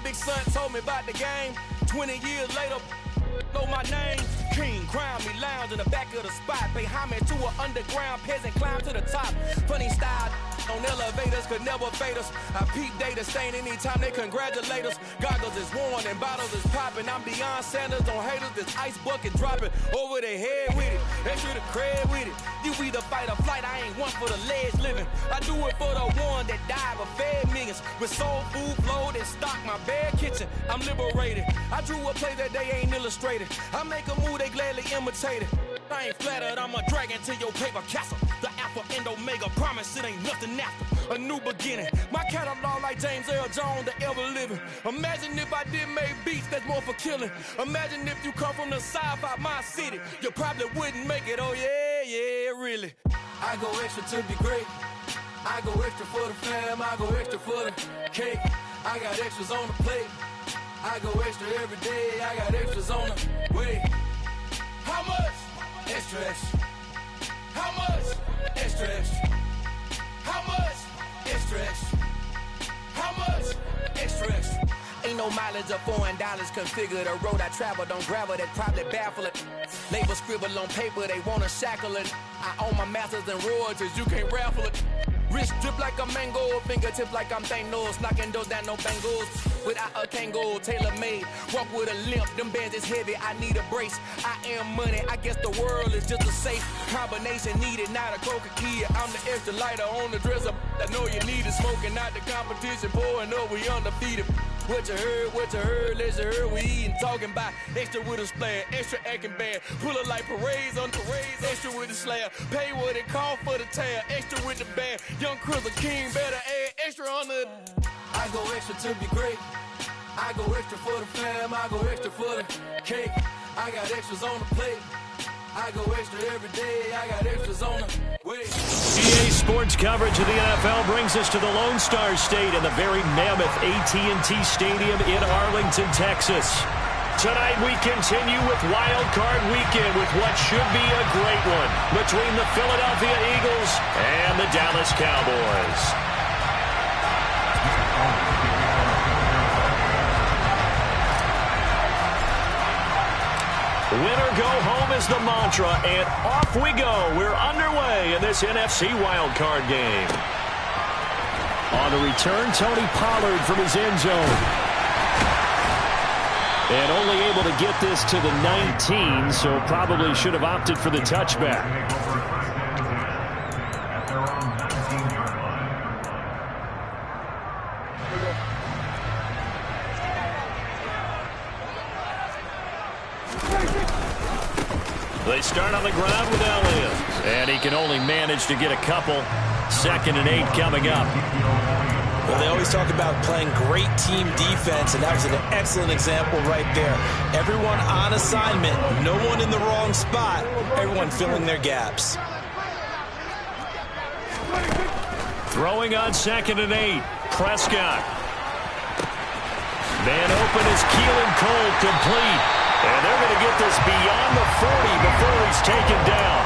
big son told me about the game. 20 years later, know my name. King, crown me, lounge in the back of the spot. Pay homage to an underground peasant, climb to the top. Funny style on elevators could never fade us. I peep data stain anytime they congratulate us. Goggles is worn and bottles is popping. I'm Deion Sanders on haters, this ice bucket dropping over their head with it. Extra the cred with it. You either fight or flight, I ain't one for the ledge living. I do it for the one that died but fed millions. With soul food flowed and stock my bare kitchen. I'm liberated. I drew a play that they ain't illustrated. I make a move they gladly imitate it. I ain't flattered, I'm a dragon to your paper castle. The Alpha and Omega, promise it ain't nothing after. A new beginning. My catalog like James Earl Jones, the ever living. Imagine if I did make beats that's more for killing. Imagine if you come from the sci-fi, my city. You probably wouldn't make it, oh yeah, really. I go extra to be great. I go extra for the fam, I go extra for the cake. I got extras on the plate. I go extra every day, I got extras on the way. How much? Extra, extra. How much? Extra, extra. How much? Extra, extra. How much? Extra, extra. Ain't no mileage of $4 configure the road I travel. Don't gravel that probably baffle it. Label scribble on paper, they wanna shackle it. I own my masters and royalties, you can't raffle it. Wrist drip like a mango, fingertip like I'm Thanos. Knocking those down, no bangles. Without a Kango, tailor-made. Walk with a limp, them bands is heavy, I need a brace. I am money, I guess the world is just a safe combination needed, not a coca key. I'm the extra lighter on the dresser. I know you need it, smoking out the competition, pouring up, we undefeated. What you heard, let's heard, we eatin', talking about extra with a splash, extra acting bad, pull it like parades on parades, extra with the slab, pay what it cost for the tab, extra with the band, young Chris, a king, better add extra on the. I go extra to be great, I go extra for the fam, I go extra for the cake, I got extras on the plate. I go extra every day, I got extras on the way. EA Sports coverage of the NFL brings us to the Lone Star State and the very mammoth AT&T Stadium in Arlington, Texas. Tonight we continue with Wild Card Weekend with what should be a great one between the Philadelphia Eagles and the Dallas Cowboys. Winner go home is the mantra, and off we go. We're underway in this NFC wildcard game. On the return, Tony Pollard from his end zone. And only able to get this to the 19, so probably should have opted for the touchback. They start on the ground with Elliott, and he can only manage to get a couple. 2nd and 8 coming up. Well, they always talk about playing great team defense, and that was an excellent example right there. Everyone on assignment, no one in the wrong spot, everyone filling their gaps. Throwing on 2nd and 8, Prescott. Man open is Keelan Cole, complete. And they're going to get this beyond the 40 before he's taken down.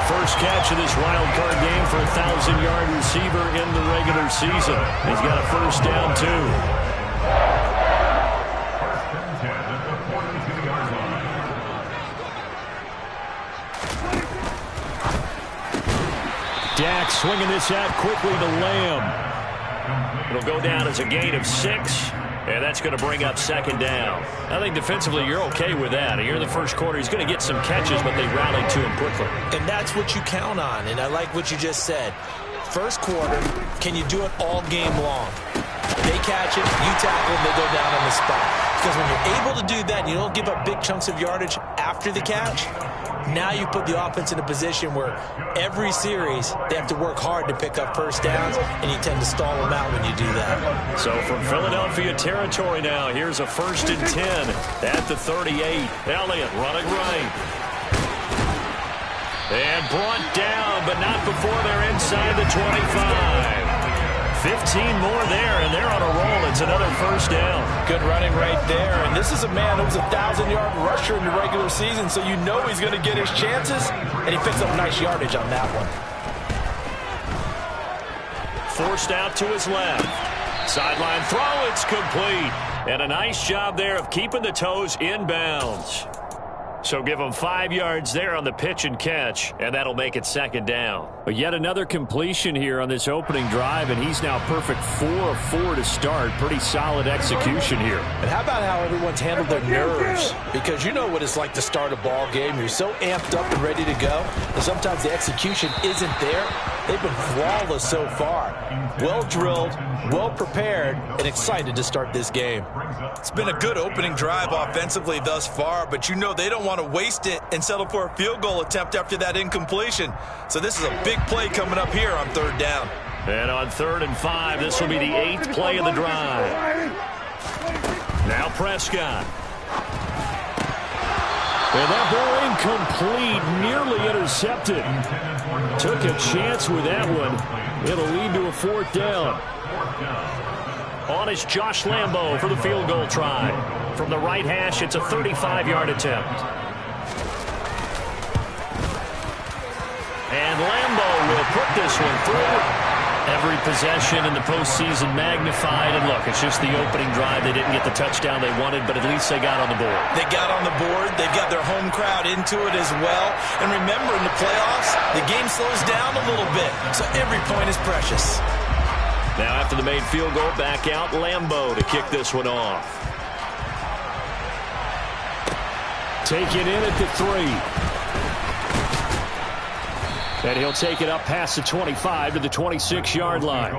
First catch of this wild card game for a 1,000-yard receiver in the regular season. He's got a first down, too. Dak swinging this out quickly to Lamb. It'll go down as a gain of 6. And that's going to bring up 2nd down. I think defensively you're okay with that. Here in the first quarter, he's going to get some catches, but they rallied to him quickly. And that's what you count on, and I like what you just said. First quarter, can you do it all game long? They catch it, you tackle them, they go down on the spot. Because when you're able to do that and you don't give up big chunks of yardage after the catch, now you put the offense in a position where every series they have to work hard to pick up first downs, and you tend to stall them out when you do that. So from Philadelphia territory now, here's a 1st and 10 at the 38. Elliott running right. And brought down, but not before they're inside the 25. 15 more there, and they're on a roll. It's another first down. Good running right there. And this is a man who was a 1,000-yard rusher in the regular season, so you know he's going to get his chances, and he picks up nice yardage on that one. Forced out to his left. Sideline throw, it's complete. And a nice job there of keeping the toes in bounds. So give him 5 yards there on the pitch and catch, and that'll make it second down. But yet another completion here on this opening drive, and he's now perfect 4 of 4 to start. Pretty solid execution here. And how about how everyone's handled their nerves? Because you know what it's like to start a ball game. You're so amped up and ready to go, and sometimes the execution isn't there. They've been flawless so far. Well drilled, well prepared, and excited to start this game. It's been a good opening drive offensively thus far, but you know they don't want to waste it and settle for a field goal attempt after that incompletion. So this is a big play coming up here on third down. And on 3rd and 5, this will be the 8th play of the drive. Now Prescott. And that ball incomplete, nearly intercepted. Took a chance with that one. It'll lead to a 4th down. On is Josh Lambo for the field goal try. From the right hash, it's a 35-yard attempt. And Lambo will put this one through. Every possession in the postseason magnified. And look, it's just the opening drive. They didn't get the touchdown they wanted, but at least they got on the board. They got on the board. They've got their home crowd into it as well. And remember, in the playoffs, the game slows down a little bit, so every point is precious. Now after the made field goal, back out Lambo to kick this one off. Taken in at the 3. And he'll take it up past the 25 to the 26-yard line.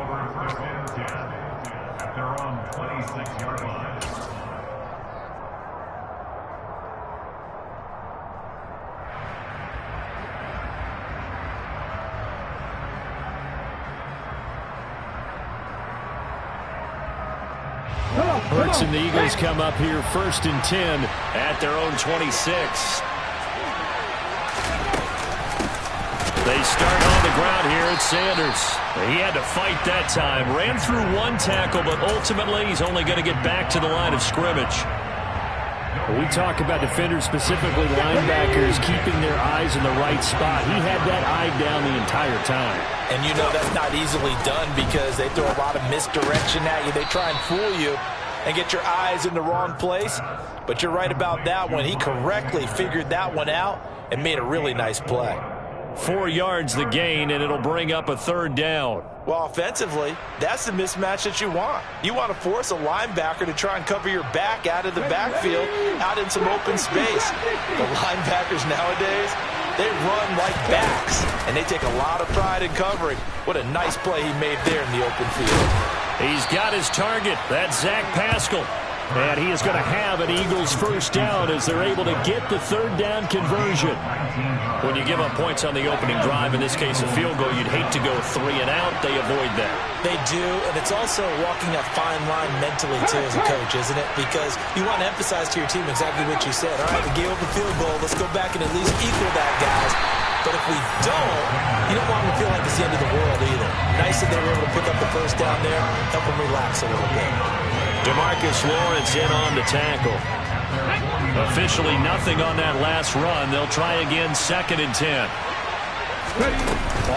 Hurts and the Eagles come up here 1st and 10 at their own 26. They start on the ground here at Sanders. He had to fight that time. Ran through 1 tackle, but ultimately he's only going to get back to the line of scrimmage. When we talk about defenders, specifically linebackers, keeping their eyes in the right spot. He had that eye down the entire time. And you know that's not easily done because they throw a lot of misdirection at you. They try and fool you and get your eyes in the wrong place. But you're right about that one. He correctly figured that one out and made a really nice play. 4 yards the gain, and it'll bring up a 3rd down. Well, offensively, that's the mismatch that you want. You want to force a linebacker to try and cover your back out of the backfield, out in some open space. The linebackers nowadays, they run like backs, and they take a lot of pride in covering. What a nice play he made there in the open field. He's got his target. That's Zach Pascal. And he is going to have an Eagles 1st down as they're able to get the 3rd down conversion. When you give up points on the opening drive, in this case a field goal, you'd hate to go 3 and out. They avoid that. They do, and it's also walking that fine line mentally, too, as a coach, isn't it? Because you want to emphasize to your team exactly what you said. All right, we gave up a field goal. Let's go back and at least equal that, guys. But if we don't, you don't want them to feel like it's the end of the world either. Nice that they were able to pick up the 1st down there, help them relax a little bit. DeMarcus Lawrence in on the tackle. Officially nothing on that last run. They'll try again 2nd and 10.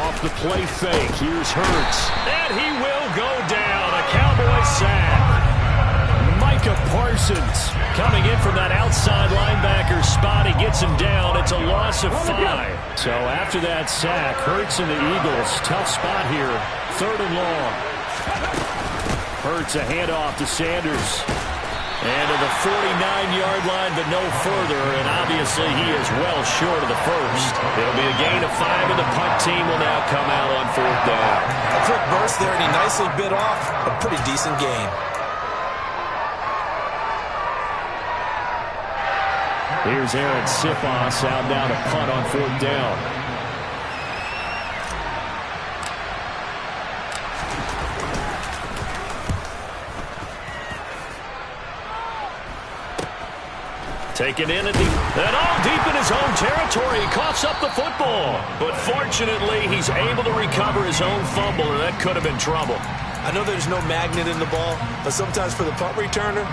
Off the play fake. Here's Hurts. And he will go down. A Cowboy sack. Micah Parsons coming in from that outside linebacker spot. He gets him down. It's a loss of 5. So after that sack, Hurts and the Eagles, tough spot here. 3rd and long. Hurts a handoff to Sanders. And to the 49-yard line, but no further. And obviously he is well short of the 1st. It'll be a gain of 5, and the punt team will now come out on 4th down. A quick burst there, and he nicely bit off a pretty decent gain. Here's Aaron Sipos out now to punt on 4th down. Taken in at the, and all deep in his own territory. He coughs up the football. But fortunately, he's able to recover his own fumble, or that could have been trouble. I know there's no magnet in the ball, but sometimes for the punt returner,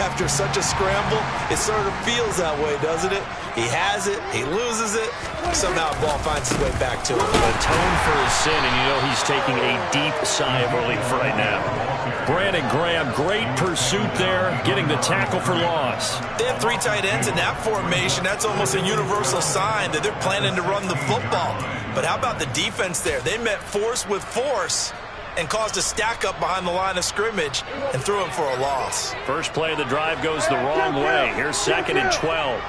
after such a scramble, it sort of feels that way, doesn't it? He has it, he loses it, somehow the ball finds its way back to him. Atone for his sin, and you know he's taking a deep sigh of relief right now. Brandon Graham, great pursuit there, getting the tackle for loss. They have 3 tight ends in that formation. That's almost a universal sign that they're planning to run the football. But how about the defense there? They met force with force and caused a stack up behind the line of scrimmage and threw him for a loss. First play of the drive goes the wrong way. Here's 2nd and 12.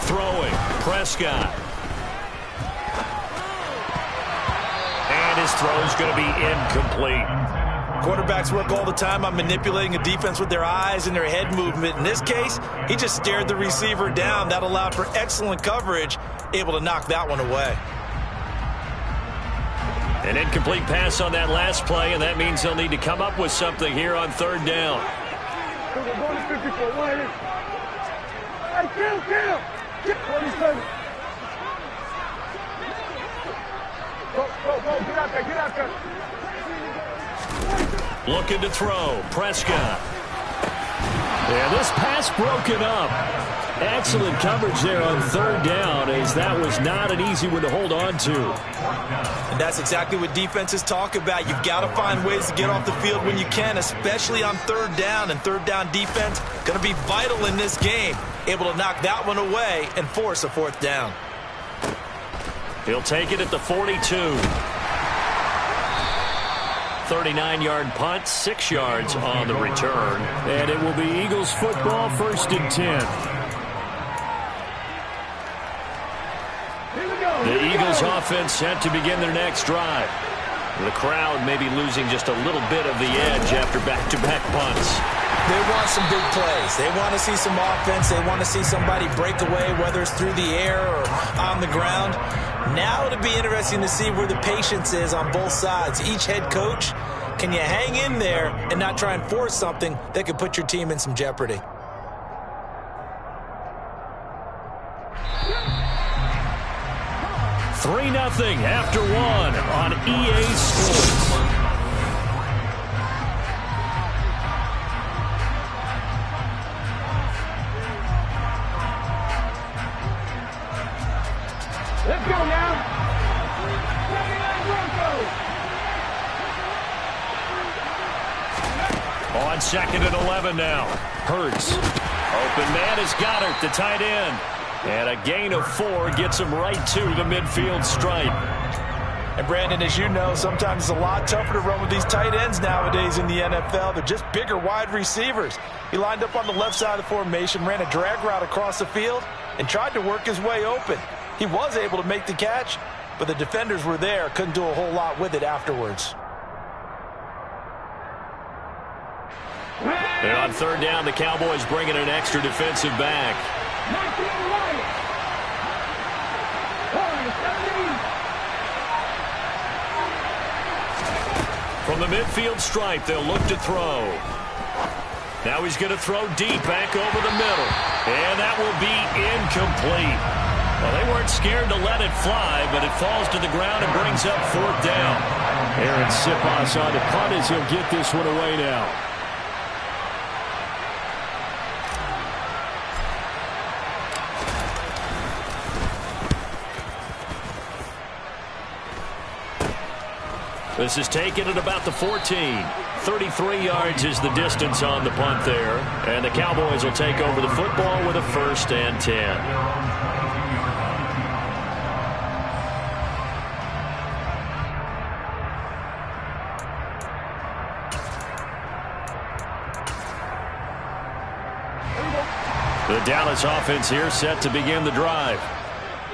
Throwing, Prescott. And his throw's going to be incomplete. Quarterbacks work all the time on manipulating a defense with their eyes and their head movement. In this case, he just stared the receiver down. That allowed for excellent coverage, able to knock that one away. An incomplete pass on that last play, and that means they'll need to come up with something here on 3rd down. Looking to throw, Prescott. Yeah, this pass broken up. Excellent coverage there on 3rd down, as that was not an easy one to hold on to. And that's exactly what defenses talk about. You've got to find ways to get off the field when you can, especially on 3rd down. And 3rd down defense going to be vital in this game. Able to knock that one away and force a 4th down. He'll take it at the 42. 39-yard punt, 6 yards on the return. And it will be Eagles football, 1st and 10. The Eagles offense set to begin their next drive. The crowd may be losing just a little bit of the edge after back-to-back punts. They want some big plays. They want to see some offense. They want to see somebody break away, whether it's through the air or on the ground. Now it'll be interesting to see where the patience is on both sides. Each head coach, can you hang in there and not try and force something that could put your team in some jeopardy? Three 3-0 after 1 on EA Sports. Let's go now. On 2nd and 11 now. Hurts. Open man is Goddard, the tight end. And a gain of 4 gets him right to the midfield stripe. And Brandon, as you know, sometimes it's a lot tougher to run with these tight ends nowadays in the NFL. They're just bigger wide receivers. He lined up on the left side of the formation, ran a drag route across the field, and tried to work his way open. He was able to make the catch, but the defenders were there, couldn't do a whole lot with it afterwards. And on 3rd down, the Cowboys bring in an extra defensive back. From the midfield stripe, they'll look to throw. Now he's going to throw deep back over the middle. And that will be incomplete. Well, they weren't scared to let it fly, but it falls to the ground and brings up 4th down. Aaron Siposs on the punt as he'll get this one away now. This is taken at about the 14. 33 yards is the distance on the punt there. And the Cowboys will take over the football with a 1st and 10. The Dallas offense here set to begin the drive.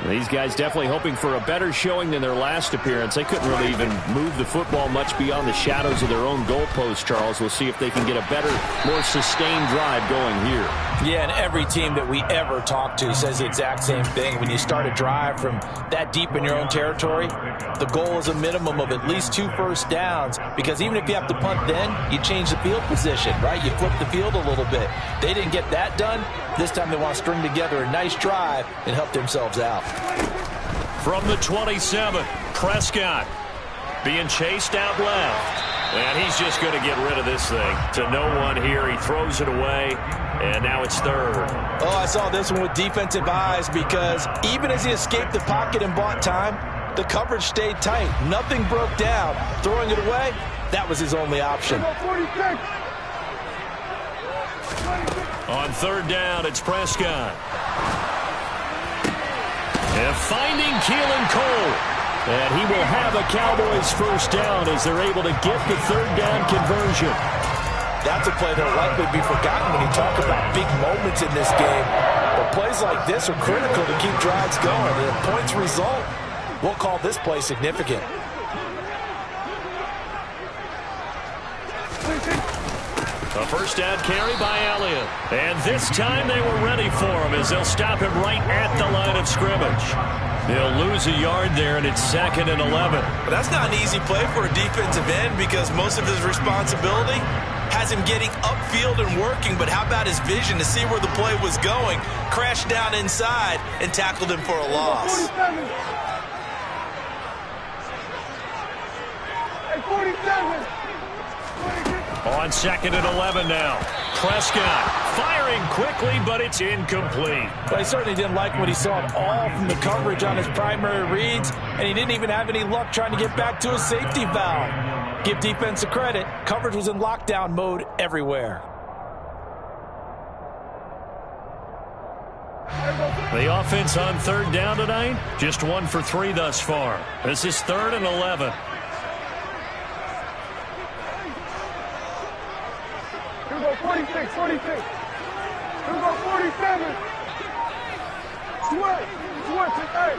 These guys definitely hoping for a better showing than their last appearance. They couldn't really even move the football much beyond the shadows of their own goalpost, Charles. We'll see if they can get a better, more sustained drive going here. Yeah, and every team that we ever talk to says the exact same thing. When you start a drive from that deep in your own territory, the goal is a minimum of at least 2 first downs, because even if you have to punt then, you change the field position, right? You flip the field a little bit. They didn't get that done. This time they want to string together a nice drive and help themselves out. From the 27, Prescott being chased out left. And he's just going to get rid of this thing. To no one here. He throws it away. And now it's third. Oh, I saw this one with defensive eyes, because even as he escaped the pocket and bought time, the coverage stayed tight. Nothing broke down. Throwing it away, that was his only option. On third down, it's Prescott. And finding Keelan Cole. And he will have a Cowboys first down as they're able to get the third down conversion. That's a play that will likely be forgotten when you talk about big moments in this game. But plays like this are critical to keep drives going. And if points result, we'll call this play significant. A first down carry by Elliott. And this time they were ready for him as they'll stop him right at the line of scrimmage. They'll lose a yard there, and it's 2nd and 11. But that's not an easy play for a defensive end, because most of his responsibility has him getting upfield and working. But how about his vision to see where the play was going, crashed down inside, and tackled him for a loss. 47. On 2nd and 11 now. Prescott firing quickly, but it's incomplete. But he certainly didn't like what he saw at all from the coverage on his primary reads, and he didn't even have any luck trying to get back to his safety valve. Give defense a credit. Coverage was in lockdown mode everywhere. The offense on third down tonight, just 1 for 3 thus far. This is 3rd and 11. Here we go, 46, 46. Here we go, 47. Sweat, hey.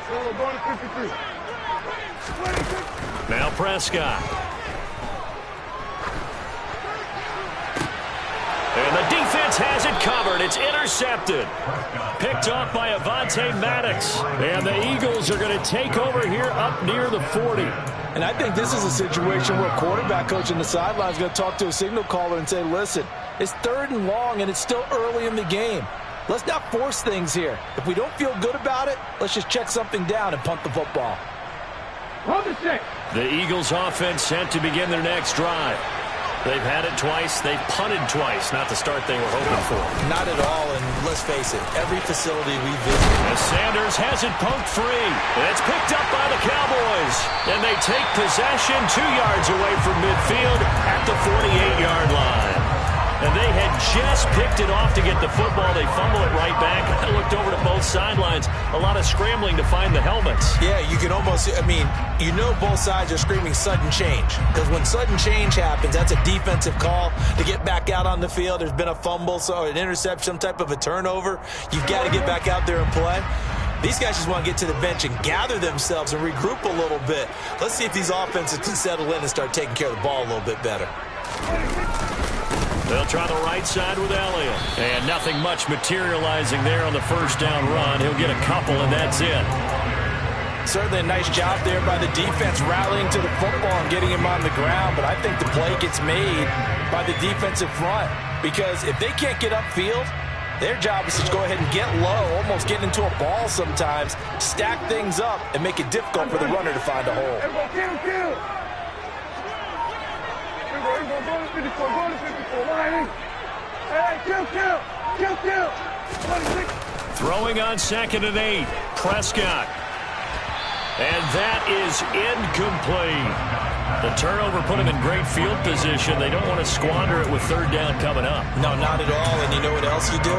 Here we go, going to 53. 26. Now Prescott. And the defense has it covered. It's intercepted. Picked off by Avonte Maddox. And the Eagles are going to take over here up near the 40. And I think this is a situation where a quarterback coach in the sideline is going to talk to a signal caller and say, listen, it's 3rd and long and it's still early in the game. Let's not force things here. If we don't feel good about it, let's just check something down and punt the football. The Eagles offense set to begin their next drive. They've had it twice. They've punted twice. Not the start they were hoping for. Not at all, and let's face it, every facility we visit. As Sanders has it poked free. And it's picked up by the Cowboys. And they take possession 2 yards away from midfield at the 48-yard line. And they had just picked it off to get the football. They fumble it right back. I looked over to both sidelines. A lot of scrambling to find the helmets. Yeah, you can almost, you know both sides are screaming sudden change. Because when sudden change happens, that's a defensive call to get back out on the field. There's been a fumble, so an interception, some type of a turnover. You've got to get back out there and play. These guys just want to get to the bench and gather themselves and regroup a little bit. Let's see if these offenses can settle in and start taking care of the ball a little bit better. They'll try the right side with Elliott. And nothing much materializing there on the first down run. He'll get a couple, and that's it. Certainly a nice job there by the defense rallying to the football and getting him on the ground. But I think the play gets made by the defensive front. Because if they can't get upfield, their job is to go ahead and get low, almost getting into a ball sometimes, stack things up, and make it difficult for the runner to find a hole. Throwing on 2nd and 8. Prescott. And that is incomplete. The turnover put him in great field position. They don't want to squander it with 3rd down coming up. No, not at all. And you know what else you do?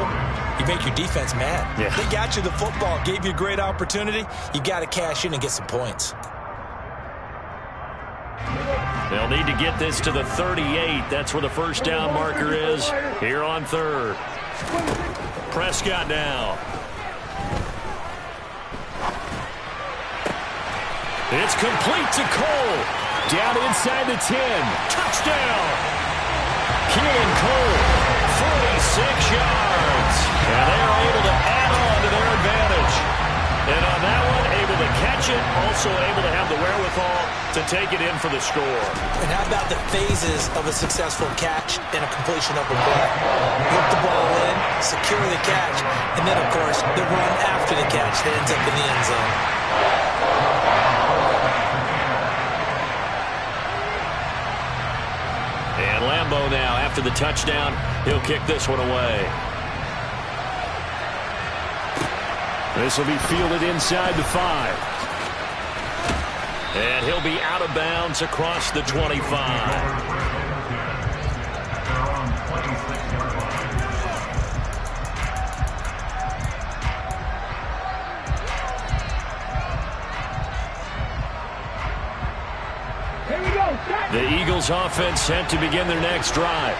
You make your defense mad. Yeah. They got you the football, gave you a great opportunity. You got to cash in and get some points. They'll need to get this to the 38. That's where the first down marker is here on 3rd. Prescott now. It's complete to Cole. Down inside the 10. Touchdown. Keelan Cole, 46 yards. And they're able to add on to their advantage. And on that one, able to catch it, also able to have the wherewithal to take it in for the score. And how about the phases of a successful catch and a completion of a play? Hook the ball in, secure the catch, and then, of course, the run after the catch that ends up in the end zone. And Lambeau now, after the touchdown, he'll kick this one away. This will be fielded inside the 5. And he'll be out of bounds across the 25. The Eagles offense set to begin their next drive.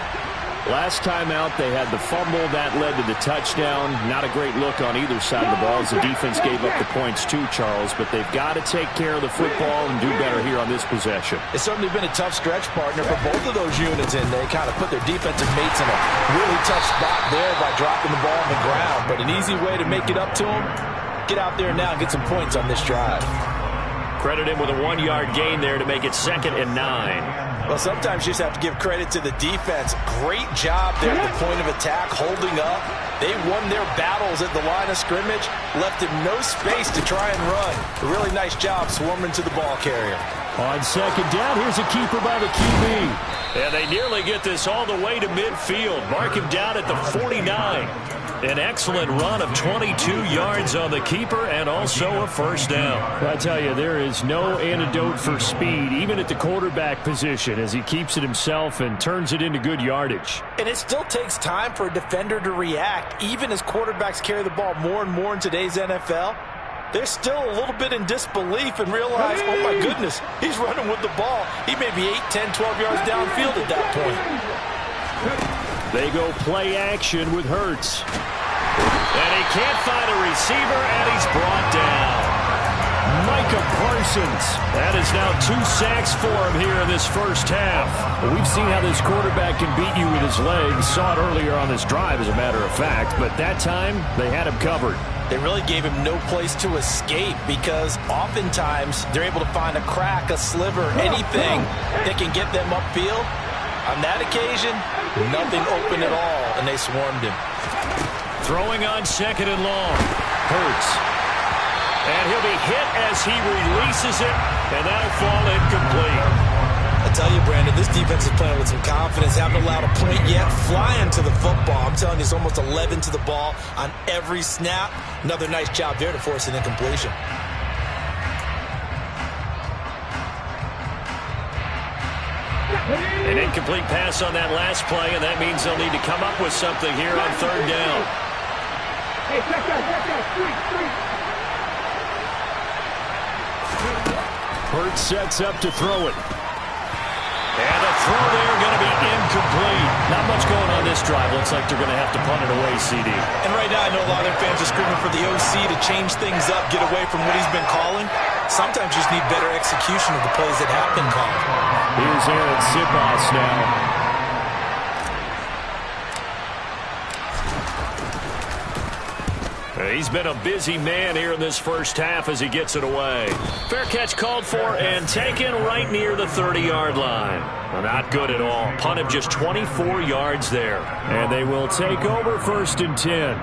Last time out, they had the fumble. That led to the touchdown. Not a great look on either side of the ball as the defense gave up the points too, Charles. But they've got to take care of the football and do better here on this possession. It's certainly been a tough stretch, partner, for both of those units, and they kind of put their defensive mates in a really tough spot there by dropping the ball on the ground. But an easy way to make it up to them, get out there now and get some points on this drive. Credit him with a 1-yard gain there to make it 2nd and 9. Well, sometimes you just have to give credit to the defense. Great job there at the point of attack, holding up. They won their battles at the line of scrimmage, left him no space to try and run. A really nice job swarming to the ball carrier. On 2nd down, here's a keeper by the QB. And they nearly get this all the way to midfield. Mark him down at the 49. An excellent run of 22 yards on the keeper and also a first down. I tell you, there is no antidote for speed, even at the quarterback position, as he keeps it himself and turns it into good yardage. And it still takes time for a defender to react, even as quarterbacks carry the ball more and more in today's NFL. They're still a little bit in disbelief and realize, oh my goodness, he's running with the ball. He may be 8, 10, 12 yards downfield at that point. They go play action with Hurts. And he can't find a receiver, and he's brought down. Micah Parsons. That is now 2 sacks for him here in this first half. Well, we've seen how this quarterback can beat you with his legs. Saw it earlier on this drive, as a matter of fact. But that time, they had him covered. They really gave him no place to escape because oftentimes they're able to find a crack, a sliver, anything that can get them upfield. On that occasion, nothing open at all, and they swarmed him. Throwing on 2nd and long. Hurts. And he'll be hit as he releases it, and that'll fall incomplete. I tell you, Brandon, this defense is playing with some confidence. Haven't allowed a point yet. Flying to the football. I'm telling you, it's almost 11 to the ball on every snap. Another nice job there to force an incompletion. An incomplete pass on that last play, and that means they'll need to come up with something here on 3rd down. Hey, check that, street. Hurts sets up to throw it. And the throw there going to be incomplete. Not much going on this drive. Looks like they're going to have to punt it away, CD. And right now I know a lot of their fans are screaming for the OC to change things up, get away from what he's been calling. Sometimes you just need better execution of the plays that have been called. Here's Aaron Sipos now. He's been a busy man here in this first half as he gets it away. Fair catch called for and taken right near the 30-yard line. Well, not good at all. Punt of just 24 yards there. And they will take over 1st and 10.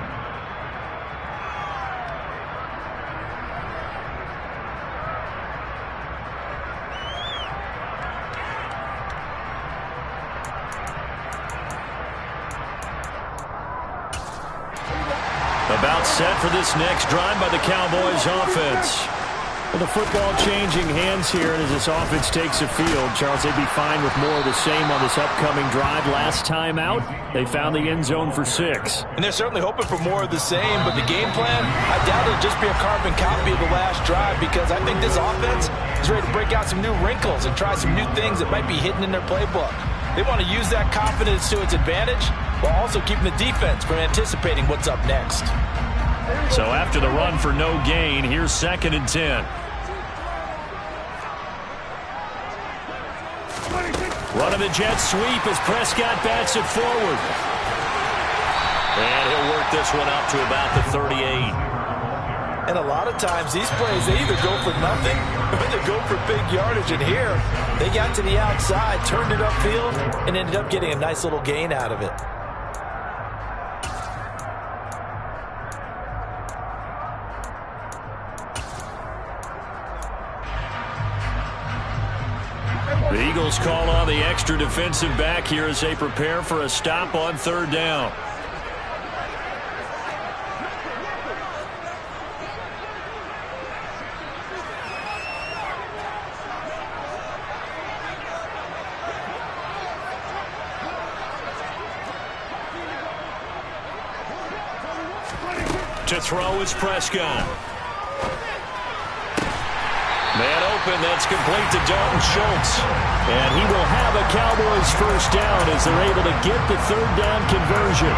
About set for this next drive by the Cowboys offense. Well, the football changing hands here, and as this offense takes the field, Charles, they'd be fine with more of the same on this upcoming drive. Last time out, they found the end zone for 6. And they're certainly hoping for more of the same, but the game plan, I doubt it'll just be a carbon copy of the last drive because I think this offense is ready to break out some new wrinkles and try some new things that might be hidden in their playbook. They want to use that confidence to its advantage while also keeping the defense from anticipating what's up next. So after the run for no gain, here's 2nd and 10. Running the jet sweep as Prescott bats it forward. And he'll work this one up to about the 38. And a lot of times these plays, they either go for nothing or they go for big yardage. And here, they got to the outside, turned it upfield, and ended up getting a nice little gain out of it. The Eagles call on the extra defensive back here as they prepare for a stop on third down. To throw is Prescott. Man open, that's complete to Dalton Schultz. And he will have a Cowboys first down as they're able to get the third down conversion.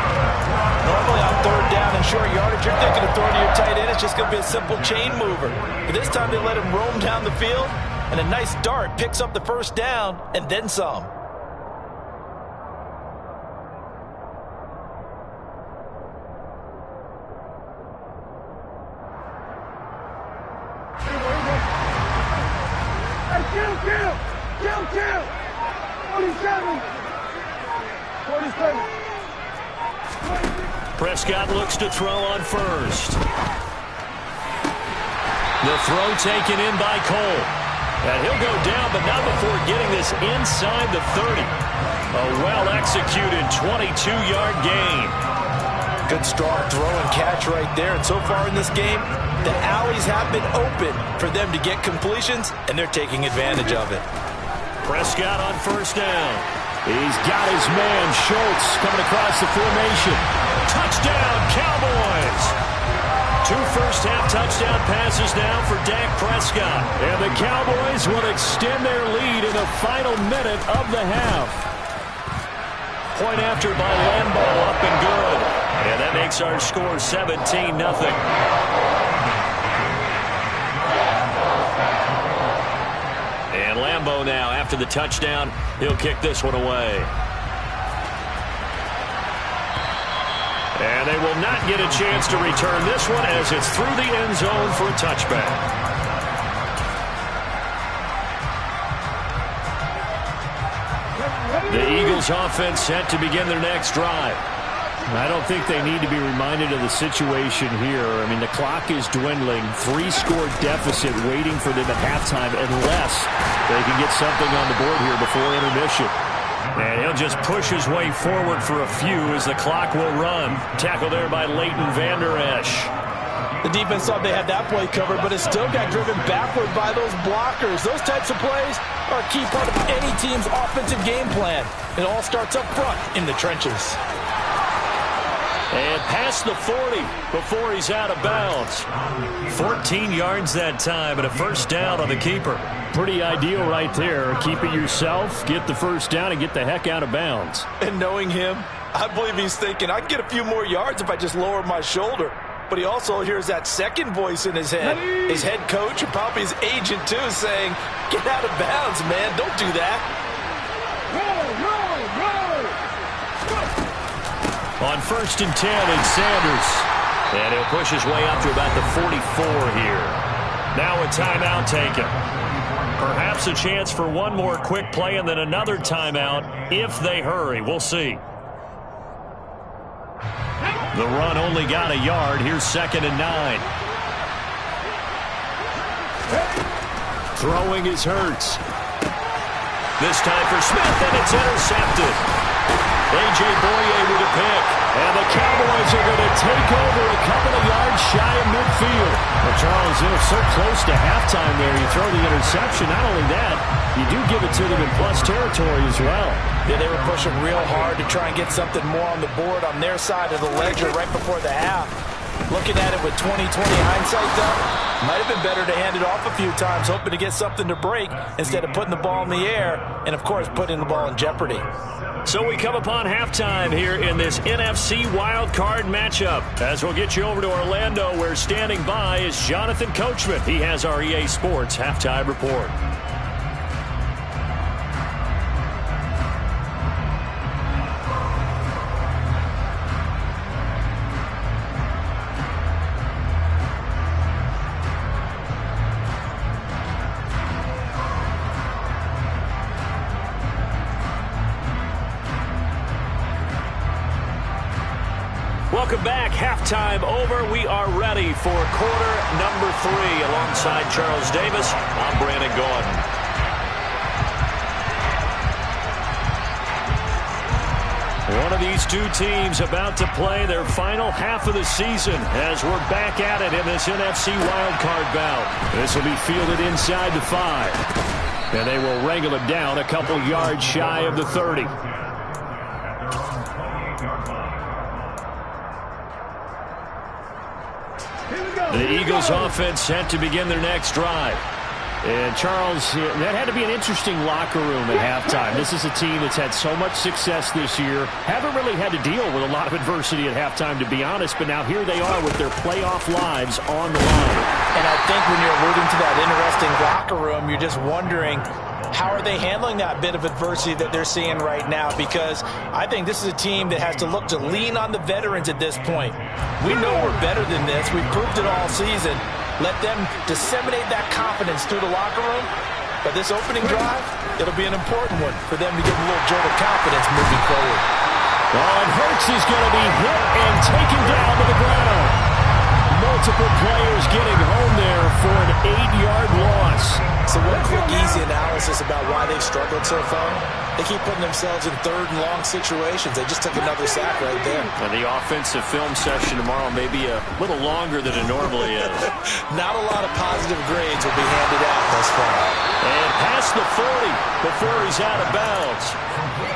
Normally on third down and short yardage, you're thinking of throwing to your tight end. It's just going to be a simple chain mover. But this time they let him roam down the field, and a nice dart picks up the first down and then some. Kill! 47! Prescott looks to throw on first. The throw taken in by Cole. And he'll go down, but not before getting this inside the 30. A well-executed 22-yard gain. Good strong throw and catch right there. And so far in this game, the alleys have been open for them to get completions, and they're taking advantage of it. Prescott on first down. He's got his man, Schultz, coming across the formation. Touchdown, Cowboys! 2 first-half touchdown passes now for Dak Prescott. And the Cowboys will extend their lead in the final minute of the half. Point after by Lambeau, up and good. And that makes our score 17-0. And Lambeau now, after the touchdown, he'll kick this one away. And they will not get a chance to return this one as it's through the end zone for a touchback. The Eagles offense set to begin their next drive. I don't think they need to be reminded of the situation here. I mean, the clock is dwindling. 3-score deficit waiting for them at halftime unless they can get something on the board here before intermission. And he'll just push his way forward for a few as the clock will run. Tackle there by Leighton Vander Esch. The defense thought they had that play covered, but it still got driven backward by those blockers. Those types of plays are a key part of any team's offensive game plan. It all starts up front in the trenches. And past the 40 before he's out of bounds. 14 yards that time and a first down on the keeper. Pretty ideal right there. Keep it yourself, get the first down, and get the heck out of bounds. And knowing him, I believe he's thinking, I can get a few more yards if I just lower my shoulder. But he also hears that second voice in his head. His head coach and probably his agent, too, saying, get out of bounds, man. Don't do that. On 1st and 10, it's Sanders. And he'll push his way up to about the 44 here. Now a timeout taken. Perhaps a chance for one more quick play and then another timeout if they hurry. We'll see. The run only got a yard. Here's 2nd and 9. Throwing is Hurts. This time for Smith, and it's intercepted. A.J. Boye with a pick. And the Cowboys are going to take over a couple of yards shy of midfield. Well, Charles, they're so close to halftime there. You throw the interception. Not only that, you do give it to them in plus territory as well. Yeah, they were pushing real hard to try and get something more on the board on their side of the ledger right before the half. Looking at it with 20/20 hindsight, though, might have been better to hand it off a few times, hoping to get something to break instead of putting the ball in the air and, of course, putting the ball in jeopardy. So we come upon halftime here in this NFC Wild Card matchup. As we'll get you over to Orlando, where standing by is Jonathan Coachman. He has our EA Sports halftime report. Welcome back. Halftime over. We are ready for quarter number 3. Alongside Charles Davis, I'm Brandon Gaudin. One of these two teams about to play their final half of the season as we're back at it in this NFC wildcard bout. This will be fielded inside the 5. And they will wrangle him down a couple yards shy of the 30. The Eagles offense set to begin their next drive. And Charles, that had to be an interesting locker room at halftime. This is a team that's had so much success this year. Haven't really had to deal with a lot of adversity at halftime, to be honest. But now here they are with their playoff lives on the line. And I think when you're alluding to that interesting locker room, you're just wondering, how are they handling that bit of adversity that they're seeing right now? Because I think this is a team that has to look to lean on the veterans at this point. We know we're better than this. We've proved it all season. Let them disseminate that confidence through the locker room. But this opening drive, it'll be an important one for them to get a little jolt of confidence moving forward. Oh, and Hurts is going to be hit and taken down to the ground. Multiple players getting home there for an 8-yard loss. So one quick, easy analysis about why they've struggled so far. They keep putting themselves in third and long situations. They just took another sack right there. And the offensive film session tomorrow may be a little longer than it normally is. Not a lot of positive grades will be handed out thus far. And past the 40 before he's out of bounds.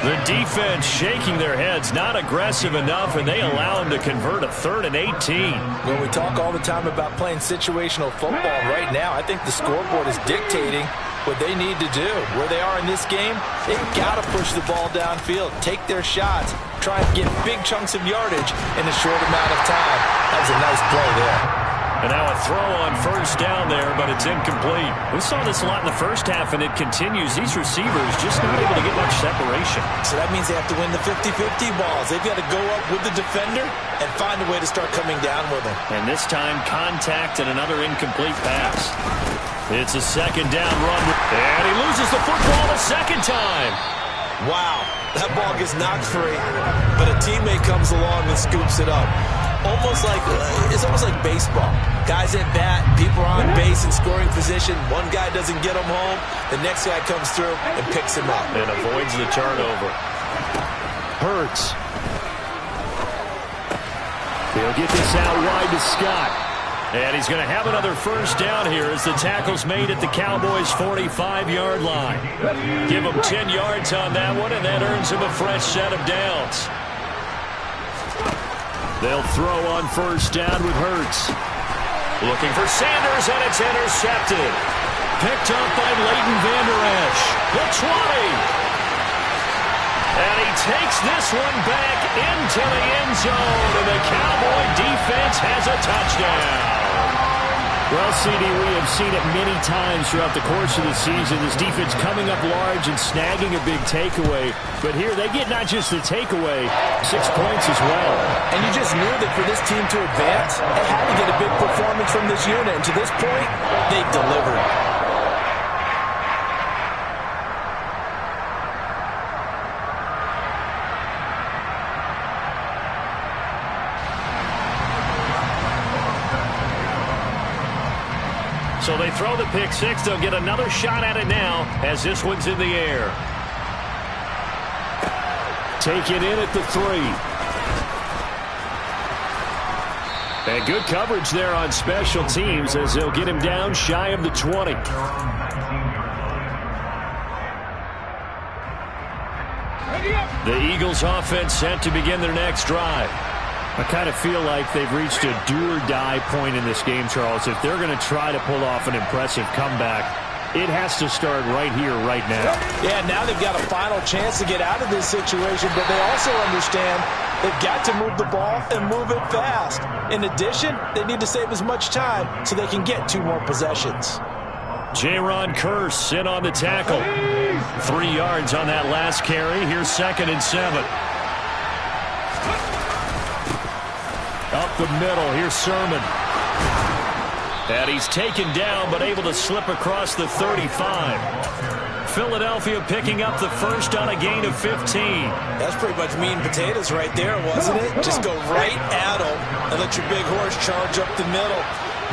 The defense shaking their heads, not aggressive enough, and they allow him to convert a 3rd and 18. When we talk all the time about playing situational football, right now I think the scoreboard is dictating what they need to do. Where they are in this game, they've got to push the ball downfield, take their shots, try and get big chunks of yardage in a short amount of time. That was a nice play there. And now a throw on first down there, but it's incomplete. We saw this a lot in the first half, and it continues. These receivers just not able to get much separation. So that means they have to win the 50-50 balls. They've got to go up with the defender and find a way to start coming down with him. And this time, contact and another incomplete pass. It's a second down run, and he loses the football a second time. Wow, that ball gets knocked free, but a teammate comes along and scoops it up. It's almost like baseball. Guys at bat, people are on base in scoring position. One guy doesn't get him home. The next guy comes through and picks him up. And avoids the turnover. Hurts. He'll get this out wide to Scott. And he's going to have another first down here as the tackle's made at the Cowboys' 45-yard line. Give him 10 yards on that one, and that earns him a fresh set of downs. They'll throw on first down with Hurts. Looking for Sanders, and it's intercepted. Picked up by Leighton Vander Esch. The 20. And he takes this one back into the end zone, and the Cowboy defense has a touchdown. Well, CD, we have seen it many times throughout the course of the season. This defense coming up large and snagging a big takeaway. But here they get not just the takeaway, 6 points as well. And you just knew that for this team to advance, they had to get a big performance from this unit. And to this point, they've delivered. So they throw the pick six. They'll get another shot at it now as this one's in the air. Taken in at the 3. And good coverage there on special teams as they'll get him down shy of the 20. The Eagles offense set to begin their next drive. I kind of feel like they've reached a do-or-die point in this game, Charles. If they're going to try to pull off an impressive comeback, it has to start right here, right now. Yeah, now they've got a final chance to get out of this situation, but they also understand they've got to move the ball and move it fast. In addition, they need to save as much time so they can get 2 more possessions. Jaron Kearse in on the tackle. 3 yards on that last carry. Here's 2nd and 7. Up the middle, here's Sermon. And he's taken down, but able to slip across the 35. Philadelphia picking up the first on a gain of 15. That's pretty much meat and potatoes right there, wasn't it? Just go right at them and let your big horse charge up the middle.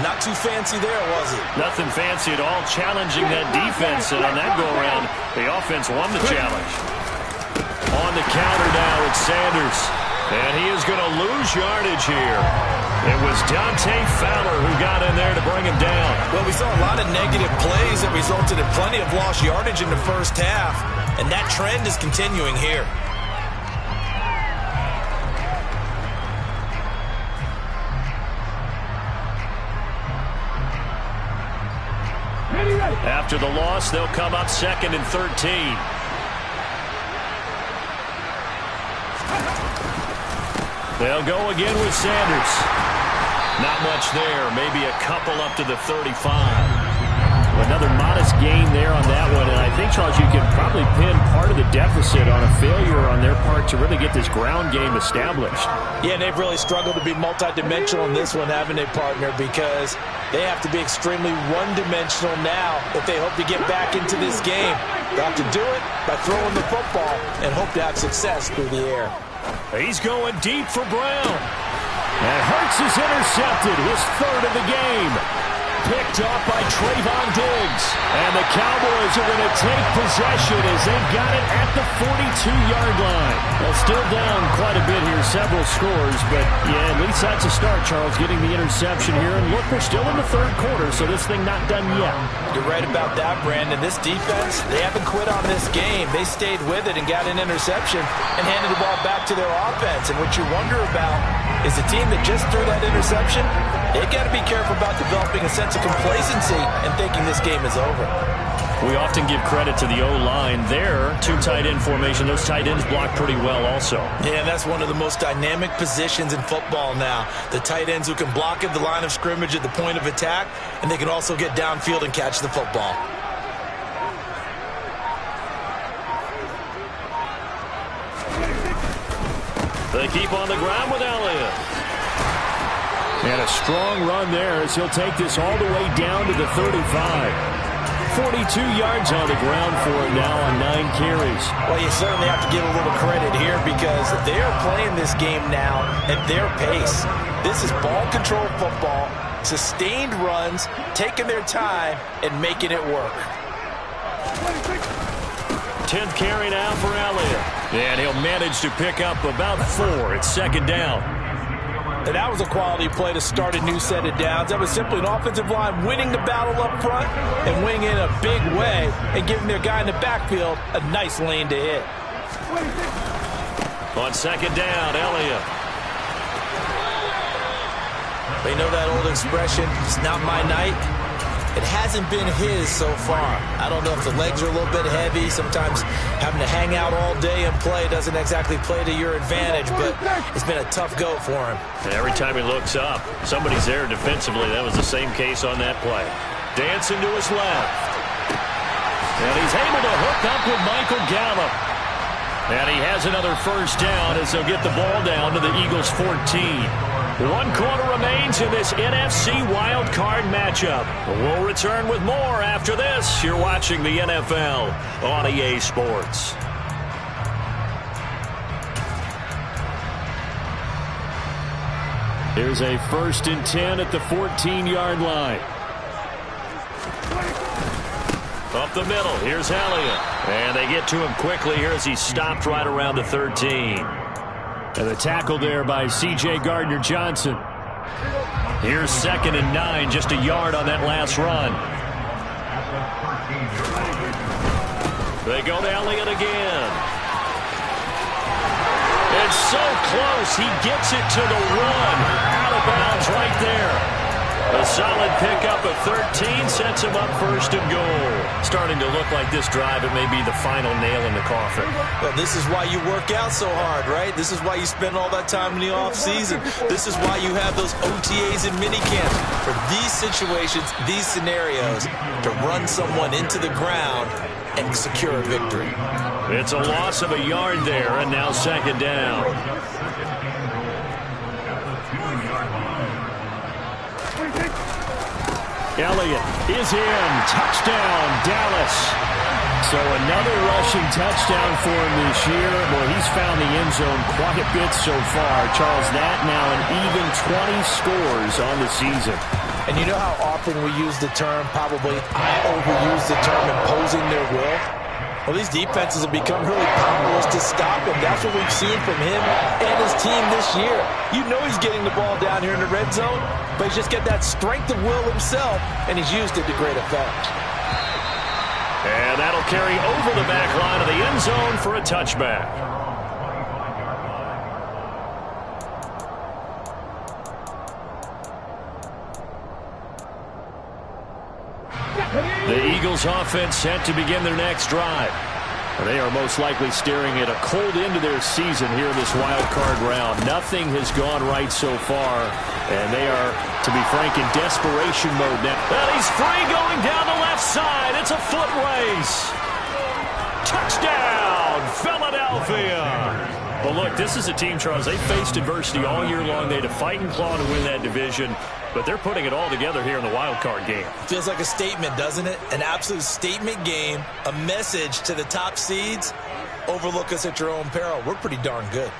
Not too fancy there, was it? Nothing fancy at all, challenging that defense. And on that go-around, the offense won the challenge. On the counter now, it's Sanders. And he is going to lose yardage here. It was Dante Fowler who got in there to bring him down. Well, we saw a lot of negative plays that resulted in plenty of lost yardage in the first half. And that trend is continuing here. After the loss, they'll come up 2nd and 13. They'll go again with Sanders. Not much there. Maybe a couple up to the 35. Another modest gain there on that one. And I think, Charles, you can probably pin part of the deficit on a failure on their part to really get this ground game established. Yeah, and they've really struggled to be multidimensional in this one, haven't they, partner? Because they have to be extremely one-dimensional now if they hope to get back into this game. They'll have to do it by throwing the football and hope to have success through the air. He's going deep for Brown. And Hurts is intercepted, his 3rd of the game. Picked off by Trayvon Diggs. And the Cowboys are going to take possession as they've got it at the 42-yard line. Well, still down quite a bit here, several scores. But, yeah, at least that's a start, Charles, getting the interception here. And look, we're still in the 3rd quarter, so this thing not done yet. You're right about that, Brandon. This defense, they haven't quit on this game. They stayed with it and got an interception and handed the ball back to their offense. And what you wonder about is the team that just threw that interception, they've got to be careful about developing a sense of complacency and thinking this game is over. We often give credit to the O-line there. 2 tight end formation. Those tight ends block pretty well also. Yeah, and that's one of the most dynamic positions in football now. The tight ends who can block at the line of scrimmage at the point of attack, and they can also get downfield and catch the football. They keep on the ground with Elliott. And a strong run there as he'll take this all the way down to the 35. 42 yards on the ground for him now on 9 carries. Well, you certainly have to give a little credit here because they are playing this game now at their pace. This is ball control football, sustained runs, taking their time, and making it work. 10th carry now for Elliott. And he'll manage to pick up about 4. It's 2nd down. And that was a quality play to start a new set of downs. That was simply an offensive line winning the battle up front and winning in a big way and giving their guy in the backfield a nice lane to hit. On 2nd down, Elliott. They know that old expression, it's not my night. It hasn't been his so far. I don't know if the legs are a little bit heavy. Sometimes having to hang out all day and play doesn't exactly play to your advantage, but it's been a tough go for him. And every time he looks up, somebody's there defensively. That was the same case on that play. Dancing to his left. And he's able to hook up with Michael Gallup. And he has another first down as they'll get the ball down to the Eagles' 14. 1 quarter remains in this NFC wild card matchup. We'll return with more after this. You're watching the NFL on EA Sports. Here's a 1st and 10 at the 14-yard line. Up the middle, here's Elliott. And they get to him quickly here as he's stopped right around the 13. And the tackle there by C.J. Gardner-Johnson. Here's 2nd and 9, just a yard on that last run. They go to Elliott again. It's so close, he gets it to the 1. Out of bounds right there. A solid pickup of 13 sets him up 1st and goal. Starting to look like this drive, it may be the final nail in the coffin. Well, this is why you work out so hard, right? This is why you spend all that time in the offseason. This is why you have those OTAs and minicamps. For these situations, these scenarios, to run someone into the ground and secure a victory. It's a loss of a yard there, and now 2nd down. Elliott is in. Touchdown, Dallas. So another rushing touchdown for him this year. Well, he's found the end zone quite a bit so far. Charles, that now an even 20 scores on the season. And you know how often we use the term, probably I overuse the term imposing their will? Well, these defenses have become really powerless to stop him. That's what we've seen from him and his team this year. You know he's getting the ball down here in the red zone, but he's just got that strength of will himself, and he's used it to great effect. And that'll carry over the back line of the end zone for a touchback. The Eagles offense set to begin their next drive. They are most likely staring at a cold end to their season here in this wild card round. Nothing has gone right so far, and they are, to be frank, in desperation mode now. And he's free going down the left side. It's a foot race. Touchdown, Philadelphia. Well, look, this is a team, Charles, they faced adversity all year long. They had to fight and claw to win that division, but they're putting it all together here in the wild card game. Feels like a statement, doesn't it? An absolute statement game, a message to the top seeds. Overlook us at your own peril. We're pretty darn good.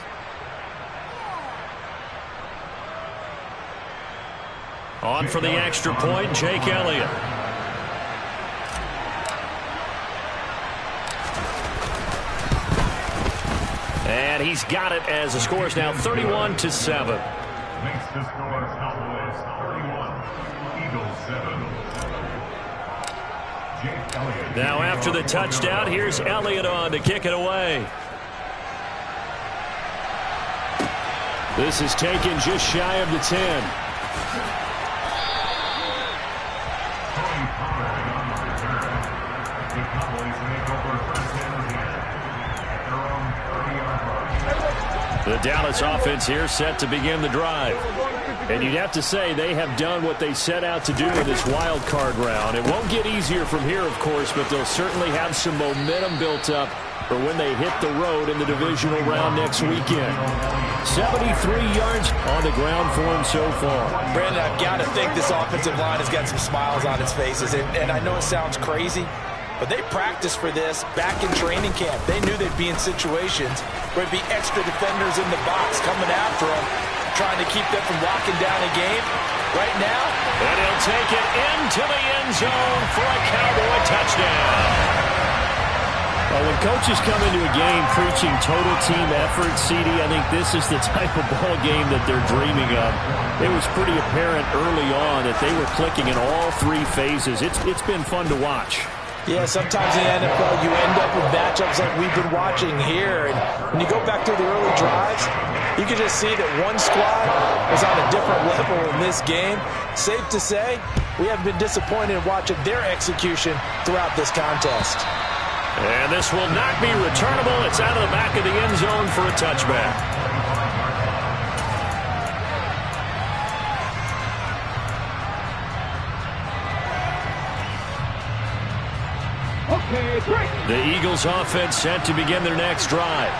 On for the extra point, Jake Elliott. And he's got it as the score is now 31-7. Makes the score Cowboys 31, Eagles 7. Jake Elliott. Now after the touchdown, here's Elliott on to kick it away. This is taken just shy of the 10. The Dallas offense here set to begin the drive. And you'd have to say they have done what they set out to do in this wild card round. It won't get easier from here, of course, but they'll certainly have some momentum built up for when they hit the road in the divisional round next weekend. 73 yards on the ground for him so far. Brandon, I've got to think this offensive line has got some smiles on its faces. And I know it sounds crazy, but they practiced for this back in training camp. They knew they'd be in situations where there'd be extra defenders in the box coming after them, trying to keep them from locking down a game. Right now, and he'll take it into the end zone for a Cowboy touchdown. Well, when coaches come into a game preaching total team effort, CD, I think this is the type of ball game that they're dreaming of. It was pretty apparent early on that they were clicking in all three phases. It's been fun to watch. Yeah, sometimes in the NFL you end up with matchups like we've been watching here. And when you go back to the early drives, you can just see that one squad was on a different level in this game. Safe to say, we haven't been disappointed in watching their execution throughout this contest. And this will not be returnable. It's out of the back of the end zone for a touchback. The Eagles offense set to begin their next drive.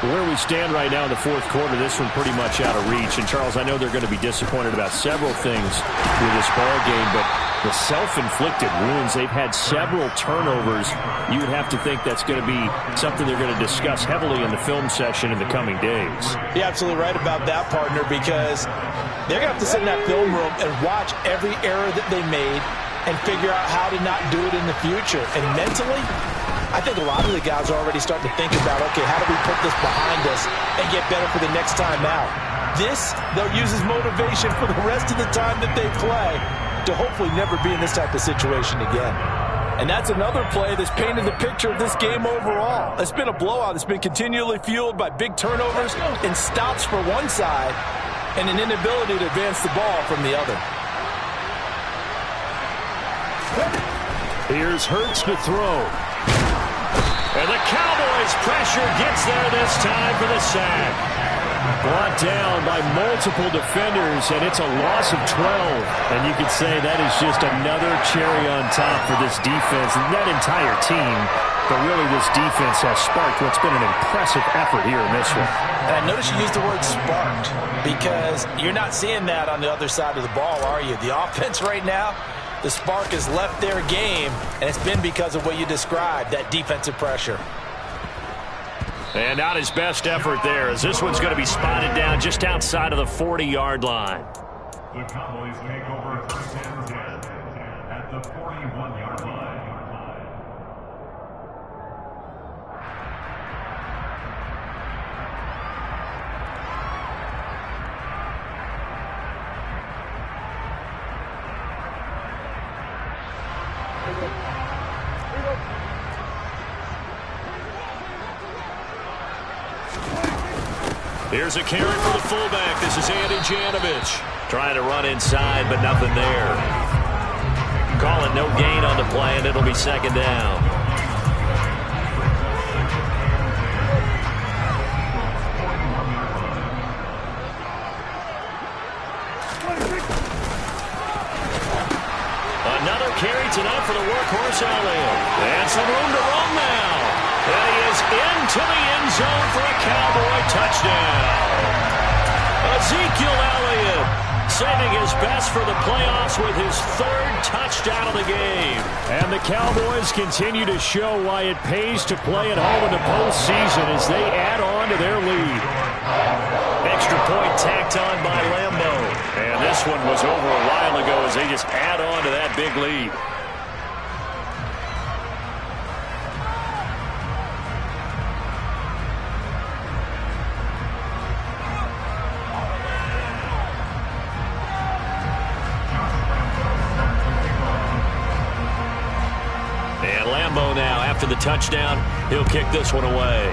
Where we stand right now in the fourth quarter, this one pretty much out of reach. And, Charles, I know they're going to be disappointed about several things with this ball game, but the self-inflicted wounds, they've had several turnovers. You would have to think that's going to be something they're going to discuss heavily in the film session in the coming days. You're absolutely right about that, partner, because they're going to have to sit in that film room and watch every error that they made and figure out how to not do it in the future. And mentally, I think a lot of the guys are already starting to think about, okay, how do we put this behind us and get better for the next time out? This, they'll use as motivation for the rest of the time that they play to hopefully never be in this type of situation again. And that's another play that's painted the picture of this game overall. It's been a blowout. It's been continually fueled by big turnovers and stops for one side and an inability to advance the ball from the other. Here's Hurts to throw. And the Cowboys' pressure gets there this time for the sack. Brought down by multiple defenders, and it's a loss of 12. And you could say that is just another cherry on top for this defense, and that entire team. But really, this defense has sparked what's been an impressive effort here in this one. And I noticed you used the word sparked, because you're not seeing that on the other side of the ball, are you? The offense right now, the spark has left their game, and it's been because of what you described, that defensive pressure. And not his best effort there, as this one's going to be spotted down just outside of the 40-yard line. The Cowboys take over 3rd and 10 at the 41-yard line. Here's a carry for the fullback. This is Andy Janovich. Trying to run inside, but nothing there. Calling no gain on the play, and it'll be 2nd down. Another carry tonight for the workhorse Elliott. And some room to roam now. And he is into the end zone for a Cowboy touchdown. Ezekiel Elliott saving his best for the playoffs with his 3rd touchdown of the game. And the Cowboys continue to show why it pays to play at home in the postseason as they add on to their lead. Extra point tacked on by Lambo. And this one was over a while ago as they just add on to that big lead. Now, after the touchdown, he'll kick this one away.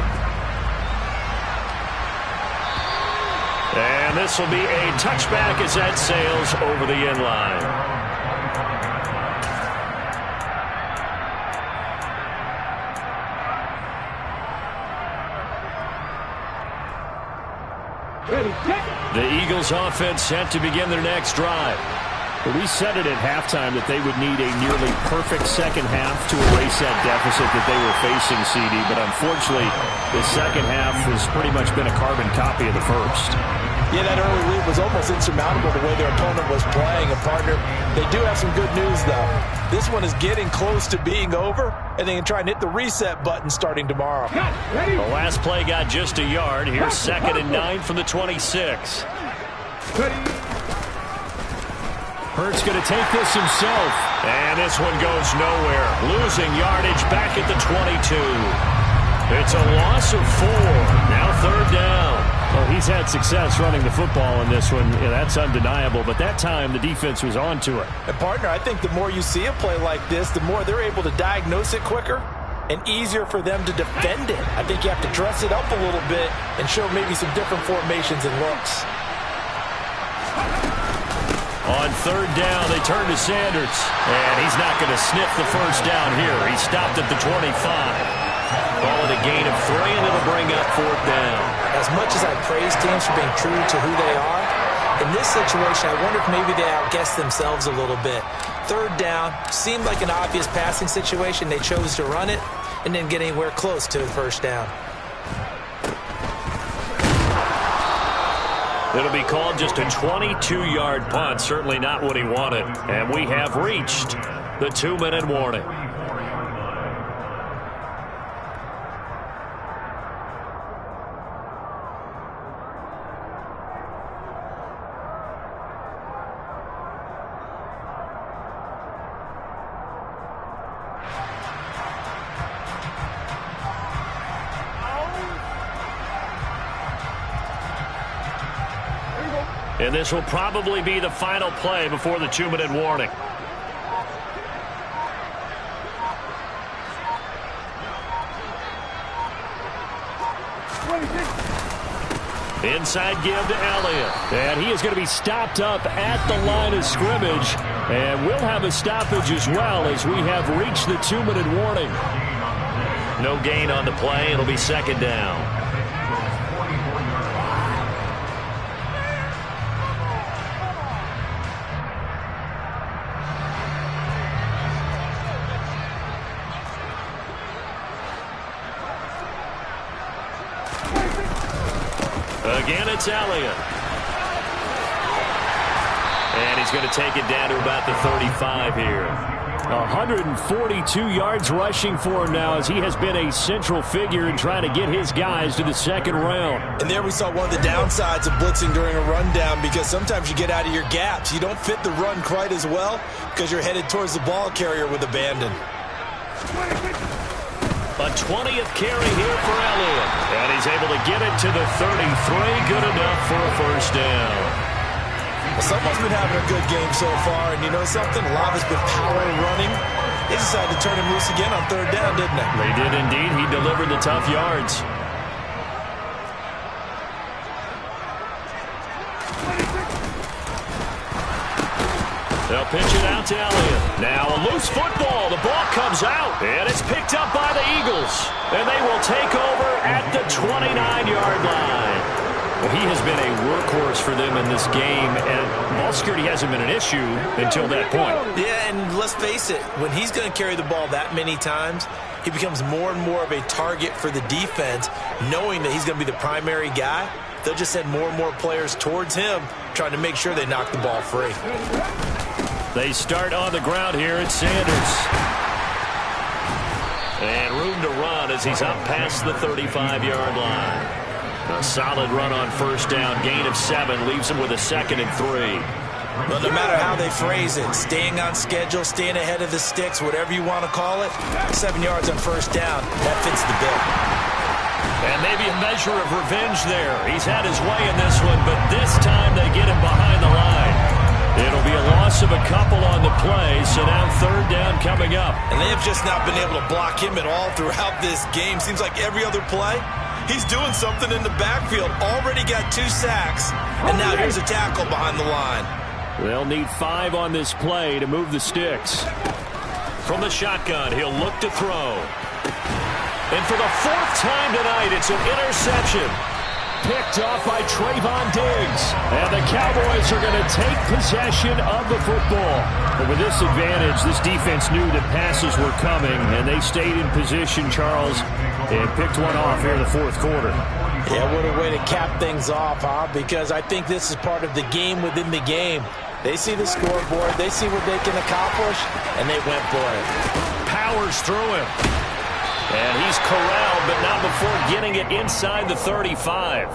And this will be a touchback as that sails over the end line. The Eagles offense set to begin their next drive. But we said it at halftime that they would need a nearly perfect second half to erase that deficit that they were facing, CD. But unfortunately, the second half has pretty much been a carbon copy of the first. Yeah, that early lead was almost insurmountable the way their opponent was playing. And, partner, they do have some good news, though. This one is getting close to being over, and they can try and hit the reset button starting tomorrow. The last play got just a yard. Here's 2nd and 9 from the 26. Hurts going to take this himself. And this one goes nowhere. Losing yardage back at the 22. It's a loss of 4. Now 3rd down. Well, he's had success running the football in this one. Yeah, that's undeniable. But that time, the defense was on to it. And, partner, I think the more you see a play like this, the more they're able to diagnose it quicker and easier for them to defend it. I think you have to dress it up a little bit and show maybe some different formations and looks. On 3rd down, they turn to Sanders. And he's not going to sniff the first down here. He stopped at the 25. Call it a gain of 3, and it'll bring up 4th down. As much as I praise teams for being true to who they are, in this situation, I wonder if maybe they outguessed themselves a little bit. 3rd down, seemed like an obvious passing situation. They chose to run it and didn't get anywhere close to the 1st down. It'll be called just a 22-yard punt. Certainly not what he wanted. And we have reached the 2-minute warning. And this will probably be the final play before the 2-minute warning. Inside give to Elliott. And he is going to be stopped up at the line of scrimmage. And we'll have a stoppage as well as we have reached the 2-minute warning. No gain on the play. It'll be 2nd down. Again, it's Elliott. And he's going to take it down to about the 35 here. 142 yards rushing for him now, as he has been a central figure in trying to get his guys to the second round. And there we saw one of the downsides of blitzing during a rundown, because sometimes you get out of your gaps. You don't fit the run quite as well because you're headed towards the ball carrier with abandon. A 20th carry here for Elliott. And he's able to get it to the 33. Good enough for a first down. Someone's been having a good game so far, and you know something? A lot of it's been power running. They decided to turn him loose again on third down, didn't they? They did indeed. He delivered the tough yards. They'll pitch it out to Elliott. Now a loose football. The ball comes out, and it's picked up by the Eagles. And they will take over at the 29-yard line. Well, he has been a workhorse for them in this game, and ball security hasn't been an issue until that point. Yeah, and let's face it, when he's going to carry the ball that many times, he becomes more and more of a target for the defense, knowing that he's going to be the primary guy. They'll just send more and more players towards him, trying to make sure they knock the ball free. They start on the ground here. It's Sanders. And room to run as he's up past the 35-yard line. A solid run on first down. Gain of 7 leaves him with a 2nd and 3. Well, no matter how they phrase it, staying on schedule, staying ahead of the sticks, whatever you want to call it, 7 yards on first down, that fits the bill. And maybe a measure of revenge there. He's had his way in this one, but this time they get him behind the line. It'll be a loss of a couple on the play, so now third down coming up. And they have just not been able to block him at all throughout this game. Seems like every other play, he's doing something in the backfield. Already got 2 sacks, and now here's a tackle behind the line. They'll need 5 on this play to move the sticks. From the shotgun, he'll look to throw. And for the 4th time tonight, it's an interception. Picked off by Trayvon Diggs. And the Cowboys are going to take possession of the football. But with this advantage, this defense knew that passes were coming, and they stayed in position, Charles, and picked one off here in the 4th quarter. Yeah, what a way to cap things off, huh? Because I think this is part of the game within the game. They see the scoreboard, they see what they can accomplish, and they went for it. Powers through him. And he's corralled, but not before getting it inside the 35.